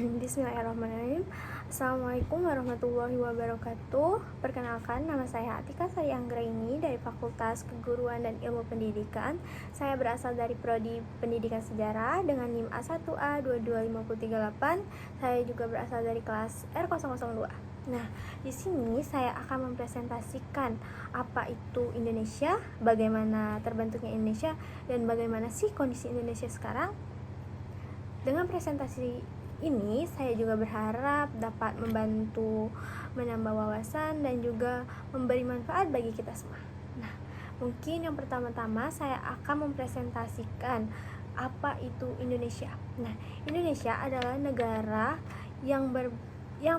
Bismillahirrahmanirrahim. Assalamualaikum warahmatullahi wabarakatuh. Perkenalkan, nama saya Atika Sari Anggraini dari Fakultas Keguruan dan Ilmu Pendidikan. Saya berasal dari Prodi Pendidikan Sejarah dengan NIM A1A22538. Saya juga berasal dari kelas R002. Nah, di sini saya akan mempresentasikan apa itu Indonesia, bagaimana terbentuknya Indonesia, dan bagaimana sih kondisi Indonesia sekarang. Dengan presentasi ini, saya juga berharap dapat membantu menambah wawasan dan juga memberi manfaat bagi kita semua. Nah, mungkin yang pertama-tama saya akan mempresentasikan apa itu Indonesia. Nah, Indonesia adalah negara yang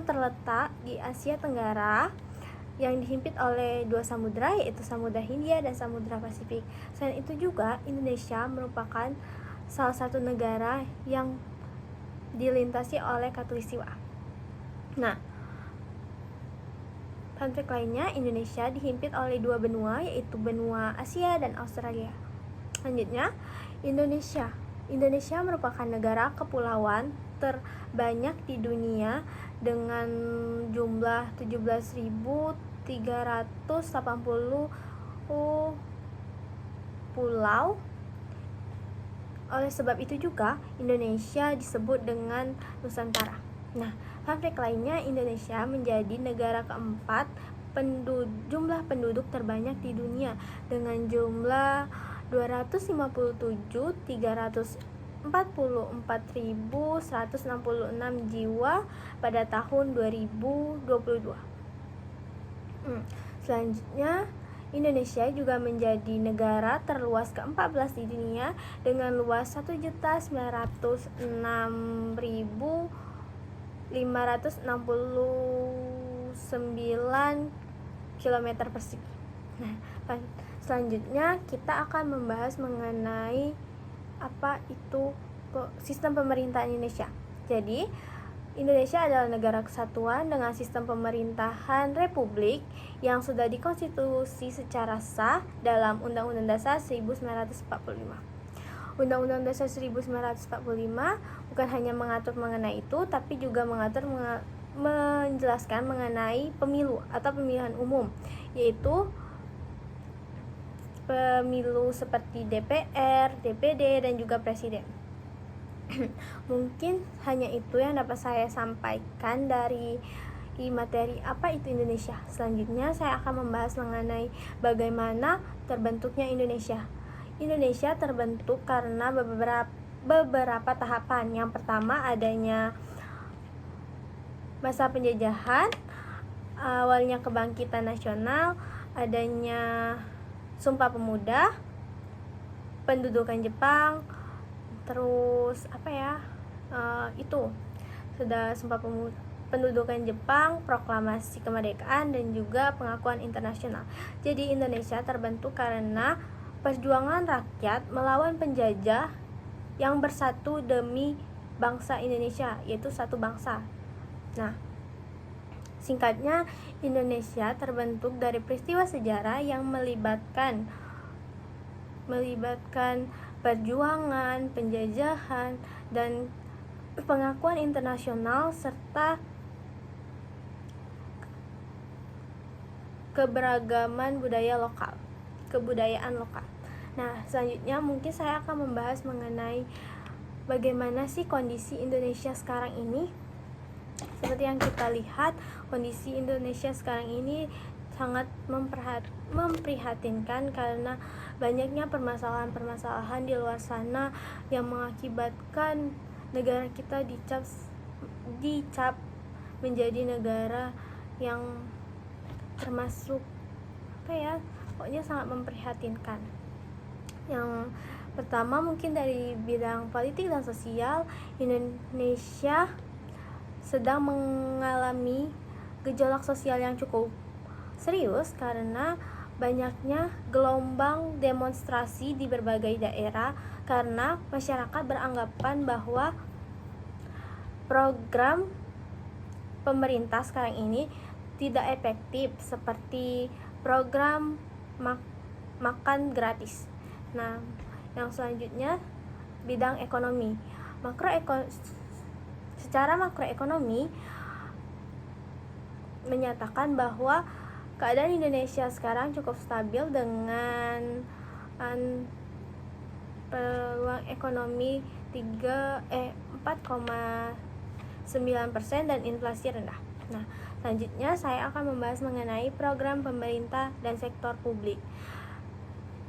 terletak di Asia Tenggara yang dihimpit oleh dua samudra, yaitu Samudra Hindia dan Samudra Pasifik. Selain itu juga, Indonesia merupakan salah satu negara yang dilintasi oleh khatulistiwa. Nah, fun fact lainnya, Indonesia dihimpit oleh dua benua, yaitu benua Asia dan Australia. Selanjutnya, Indonesia merupakan negara kepulauan terbanyak di dunia dengan jumlah 17.380 pulau. Oleh sebab itu juga Indonesia disebut dengan Nusantara. Nah, fun fact lainnya, Indonesia menjadi negara keempat jumlah penduduk terbanyak di dunia dengan jumlah 254.166 jiwa pada tahun 2022. Selanjutnya, Indonesia juga menjadi negara terluas ke-14 di dunia dengan luas 1.906.569 km persegi. Nah, selanjutnya kita akan membahas mengenai apa itu sistem pemerintahan Indonesia. Jadi, Indonesia adalah negara kesatuan dengan sistem pemerintahan republik yang sudah dikonstitusi secara sah dalam Undang-Undang Dasar 1945. Undang-Undang Dasar 1945 bukan hanya mengatur mengenai itu, tapi juga menjelaskan mengenai pemilu atau pemilihan umum, yaitu pemilu seperti DPR, DPD, dan juga presiden. Mungkin hanya itu yang dapat saya sampaikan dari materi apa itu Indonesia. Selanjutnya saya akan membahas mengenai bagaimana terbentuknya Indonesia. Indonesia terbentuk karena beberapa tahapan. Yang pertama, adanya masa penjajahan, awalnya kebangkitan nasional, adanya Sumpah Pemuda, pendudukan Jepang, terus itu sudah Sumpah Pemuda, pendudukan Jepang, proklamasi kemerdekaan, dan juga pengakuan internasional. Jadi Indonesia terbentuk karena perjuangan rakyat melawan penjajah yang bersatu demi bangsa Indonesia, yaitu satu bangsa. Nah, singkatnya, Indonesia terbentuk dari peristiwa sejarah yang melibatkan perjuangan, penjajahan, dan pengakuan internasional serta keberagaman kebudayaan lokal. Nah, selanjutnya mungkin saya akan membahas mengenai bagaimana sih kondisi Indonesia sekarang ini. Seperti yang kita lihat, kondisi Indonesia sekarang ini sangat memprihatinkan karena banyaknya permasalahan-permasalahan di luar sana yang mengakibatkan negara kita dicap menjadi negara yang termasuk pokoknya sangat memprihatinkan. Yang pertama, mungkin dari bidang politik dan sosial, Indonesia sedang mengalami gejolak sosial yang cukup serius karena banyaknya gelombang demonstrasi di berbagai daerah karena masyarakat beranggapan bahwa program pemerintah sekarang ini tidak efektif, seperti program makan gratis. Nah, yang selanjutnya bidang ekonomi. secara makroekonomi menyatakan bahwa keadaan Indonesia sekarang cukup stabil dengan peluang ekonomi 4,9% dan inflasi rendah. Nah, selanjutnya saya akan membahas mengenai program pemerintah dan sektor publik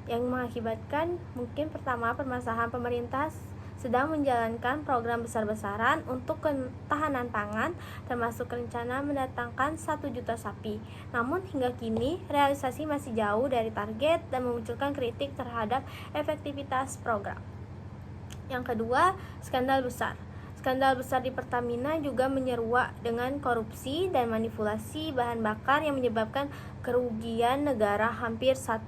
yang mengakibatkan mungkin pertama permasalahan pemerintah sedang menjalankan program besar-besaran untuk ketahanan pangan, termasuk rencana mendatangkan 1 juta sapi. Namun hingga kini realisasi masih jauh dari target dan memunculkan kritik terhadap efektivitas program. Yang kedua, skandal besar. Skandal besar di Pertamina juga menyeruak dengan korupsi dan manipulasi bahan bakar yang menyebabkan kerugian negara hampir 1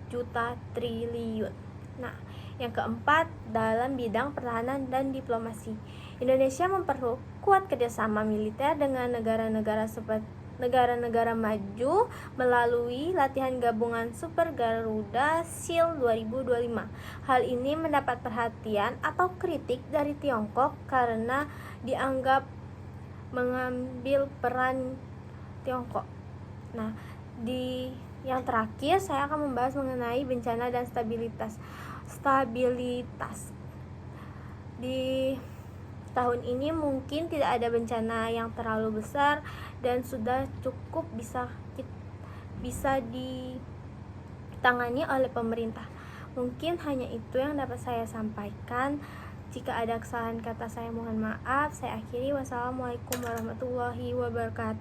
juta triliun. Nah, yang keempat, dalam bidang pertahanan dan diplomasi, Indonesia memperkuat kerjasama militer dengan negara-negara maju melalui latihan gabungan Super Garuda Shield 2025. Hal ini mendapat perhatian atau kritik dari Tiongkok karena dianggap mengambil peran Tiongkok. Nah, di yang terakhir saya akan membahas mengenai bencana dan stabilitas. Di tahun ini mungkin tidak ada bencana yang terlalu besar dan sudah cukup bisa ditangani oleh pemerintah. Mungkin hanya itu yang dapat saya sampaikan. Jika ada kesalahan kata saya mohon maaf. Saya akhiri. Wassalamualaikum warahmatullahi wabarakatuh.